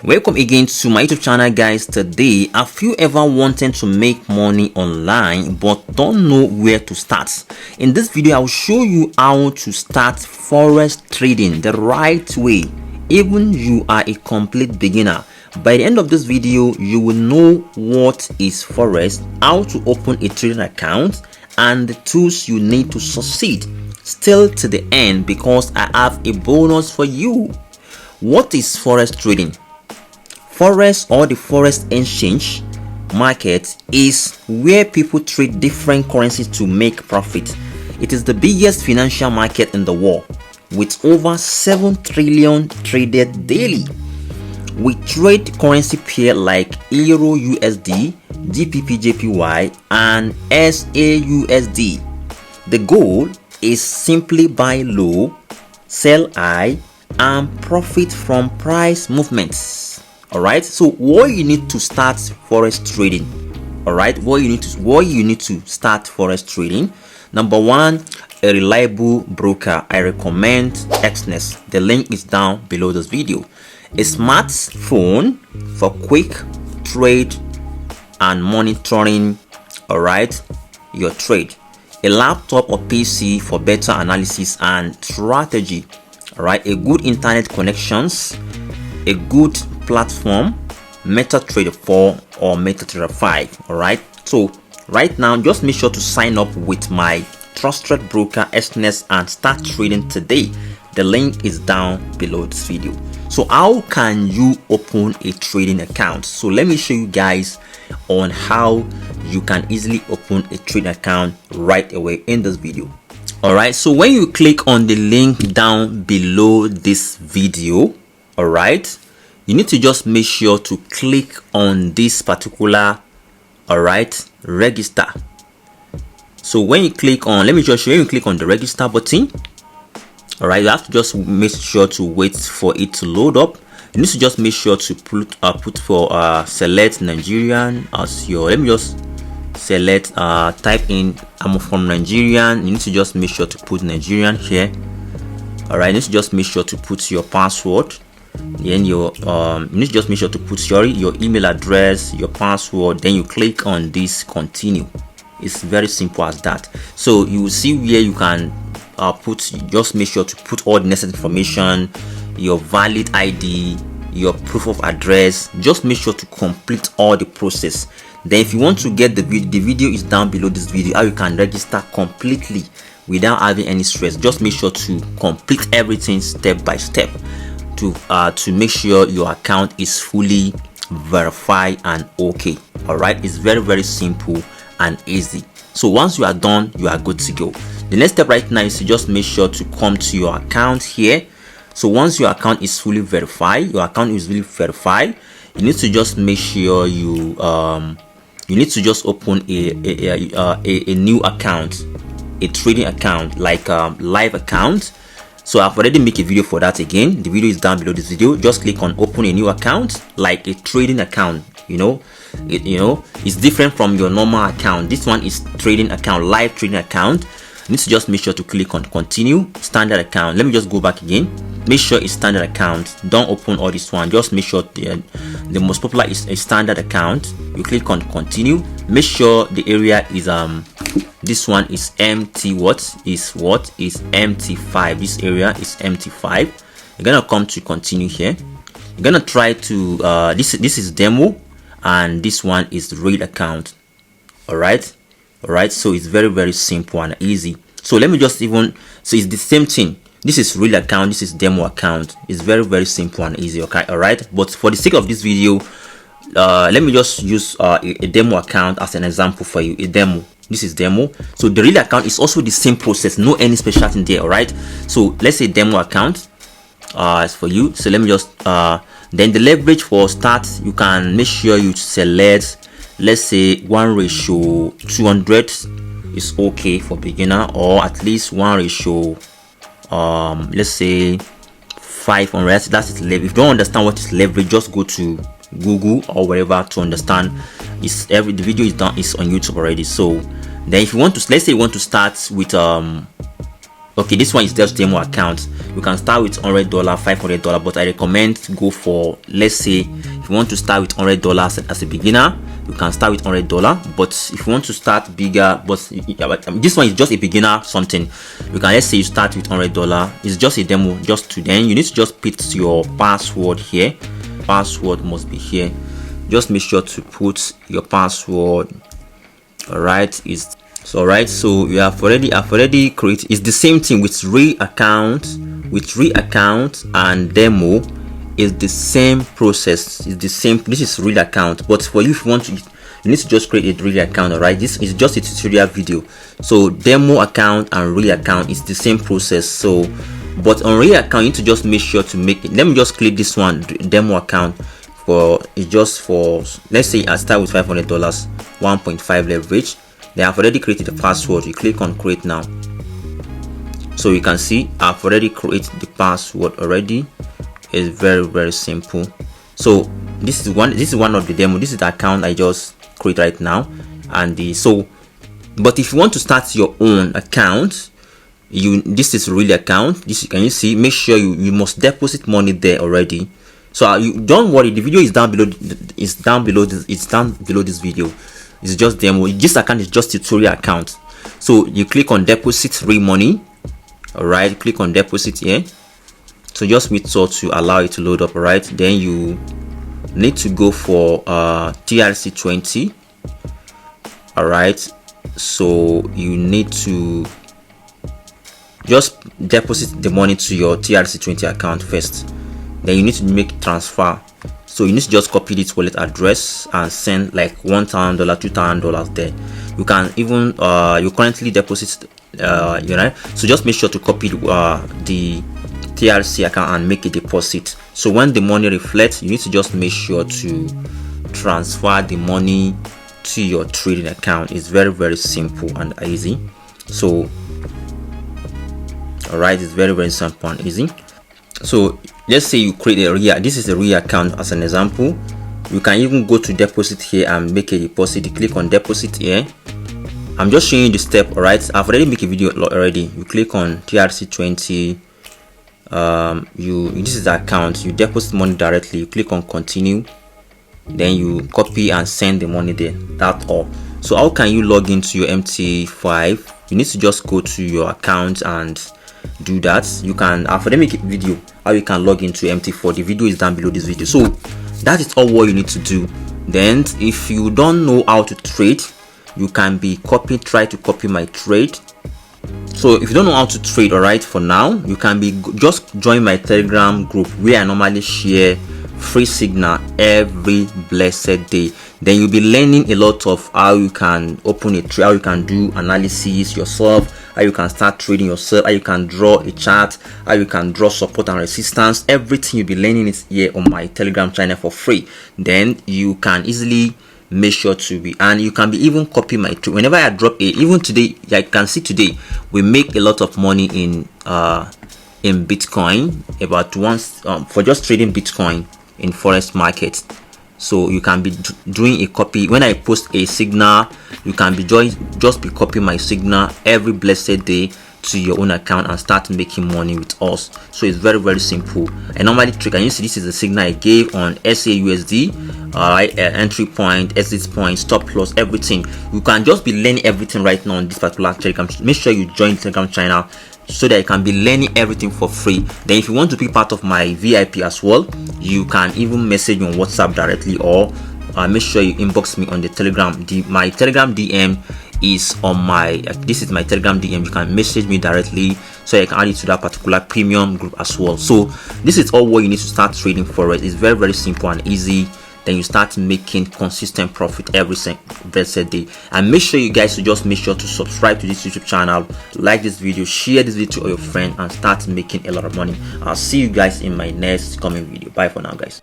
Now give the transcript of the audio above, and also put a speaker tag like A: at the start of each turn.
A: Welcome again to my YouTube channel, guys. Today, have you ever wanted to make money online but don't know where to start? In this video, I will show you how to start Forex trading the right way. Even you are a complete beginner. By the end of this video, you will know what is Forex, how to open a trading account, and the tools you need to succeed. Still to the end, because I have a bonus for you. What is Forex trading? Forex, or the Forex exchange market, is where people trade different currencies to make profit. It is the biggest financial market in the world, with over 7 trillion traded daily. We trade currency pair like Euro USD, GBP JPY, and SAUSD. The goal is simply buy low, sell high, and profit from price movements. Alright, so what you need to start Forex trading. Alright, what you need to start Forex trading. Number one, a reliable broker. I recommend Exness. The link is down below this video. A smartphone for quick trade and monitoring, alright, your trade. A laptop or PC for better analysis and strategy. Alright, a good internet connections, a good platform, MetaTrader 4 or MetaTrader 5. Alright, so right now just make sure to sign up with my trusted broker Exness and start trading today. The link is down below this video. So how can you open a trading account? So let me show you guys on how you can easily open a trading account right away in this video. Alright, so when you click on the link down below this video, alright, you need to just make sure to click on this particular, alright, register. So when you click on, let me just show you, click on the register button. Alright, you have to just make sure to wait for it to load up. You need to just make sure to put for select Nigerian as your, let me just select, type in I'm from Nigerian. You need to just make sure to put Nigerian here. Alright, you need to just make sure to put your password. Then your you need to just make sure to put your email address, your password. Then you click on this continue. It's very simple as that. So you will see where you can just make sure to put all the necessary information, your valid ID, your proof of address. Just make sure to complete all the process. Then if you want to get the video is down below this video, how you can register completely without having any stress. Just make sure to complete everything step by step to make sure your account is fully verified and okay. All right, it's very simple and easy. So once you are done, you are good to go. The next step right now is to just make sure to come to your account here. So once your account is fully verified, you need to just make sure you need to just open a new account, a trading account, like live account. So I've already made a video for that. Again, the video is down below this video. Just click on open a new account, like a trading account. It's different from your normal account. This one is trading account, live trading account. You need to just make sure to click on continue. Standard account. Let me just go back again. Make sure it's standard account. Don't open all this one. Just make sure the most popular is a standard account. You click on continue. Make sure the area is this one is MT. What is MT5? This area is MT5. You're gonna come to continue here. You're gonna try to this is demo, and this one is real account. All right, so it's very simple and easy. So let me just so it's the same thing. This is real account, this is demo account. It's very simple and easy. Okay, all right, but for the sake of this video, let me just use a demo account as an example for you. A demo. This is demo. So the real account is also the same process, no any special thing there. All right, so let's say demo account is for you. So let me just then the leverage for start, you can make sure you select, let's say 1:200 is okay for beginner, or at least 1:, let's say 500. That's its leverage. If you don't understand what is leverage, just go to Google or wherever to understand. The video is on YouTube already. So then if you want to, let's say you want to start with Okay, this one is just demo account. You can start with $100, $500, but I recommend to go for, let's say if you want to start with $100 as a beginner, you can start with $100. But if you want to start bigger, but this one is just a beginner something, you can, let's say you start with $100. It's just a demo, just to then you need to just put your password here. Password must be here. Just make sure to put your password. All right, is so right. So you have already created. It's the same thing with real account, and demo. Is the same process. It's the same. This is real account, but for you, if you want to, you need to just create a real account. All right, this is just a tutorial video. So demo account and real account is the same process. So, but on real account, you need to just make sure to make it. Let me just click this one, demo account. It's just for, let's say I start with $500, 1.5 leverage. Then I've already created the password. You click on create now. So you can see I've already created the password already. It's very simple. So this is one of the demo. This is the account I just create right now. And but if you want to start your own account, this is really account. This, can you see? Make sure you must deposit money there already. So you don't worry, the video is down below. It's down below this video. It's just demo. This account is just tutorial account. So you click on deposit real money. All right, click on deposit here. So just wait to allow it to load up. All right, then you need to go for TRC20. All right, so you need to just deposit the money to your TRC20 account first. Then you need to make transfer. So you need to just copy this wallet address and send like $1,000, $2,000 there. You can even you currently deposit so just make sure to copy the TRC account and make a deposit. So when the money reflects, you need to just make sure to transfer the money to your trading account. It's very simple and easy. So all right, it's very simple and easy. So let's say you create a real, this is a real account as an example. You can even go to deposit here and make a deposit. You click on deposit here. I'm just showing you the step. All right, I've already made a video already. You click on TRC20. This is the account. You deposit money directly. You click on continue. Then you copy and send the money there. That's all. So how can you log into your MT5? You need to just go to your account and do that. You can, I've already make a video how you can log into MT4. The video is down below this video. So that is all what you need to do. Then if you don't know how to trade, you can try to copy my trade. So if you don't know how to trade, all right, for now you can just join my Telegram group where I normally share free signal every blessed day. Then you'll be learning a lot of how you can open a trade, how you can do analysis yourself, how you can start trading yourself, how you can draw a chart, how you can draw support and resistance. Everything you'll be learning is here on my Telegram channel for free. Then you can easily make sure to be, and you can be even copy my trade whenever I drop even today. I can see today we make a lot of money in Bitcoin, about once for just trading Bitcoin in Forex market. So you can be doing a copy. When I post a signal, you can be just be copying my signal every blessed day to your own account and start making money with us. So it's very simple. I normally trade, and you see this is the signal I gave on SAUSD, entry point, exit point, stop loss, everything. You can just be learning everything right now on this particular Telegram. Make sure you join the Telegram channel so that you can be learning everything for free. Then if you want to be part of my VIP as well, you can even message me on WhatsApp directly, or make sure you inbox me on the Telegram. My Telegram DM is on my this is my Telegram DM. You can message me directly so I can add you to that particular premium group as well. So this is all what you need to start trading Forex. It's very simple and easy. Then you start making consistent profit every blessed day. And make sure you guys to just make sure to subscribe to this YouTube channel, like this video, share this video to all your friends, and start making a lot of money. I'll see you guys in my next coming video. Bye for now, guys.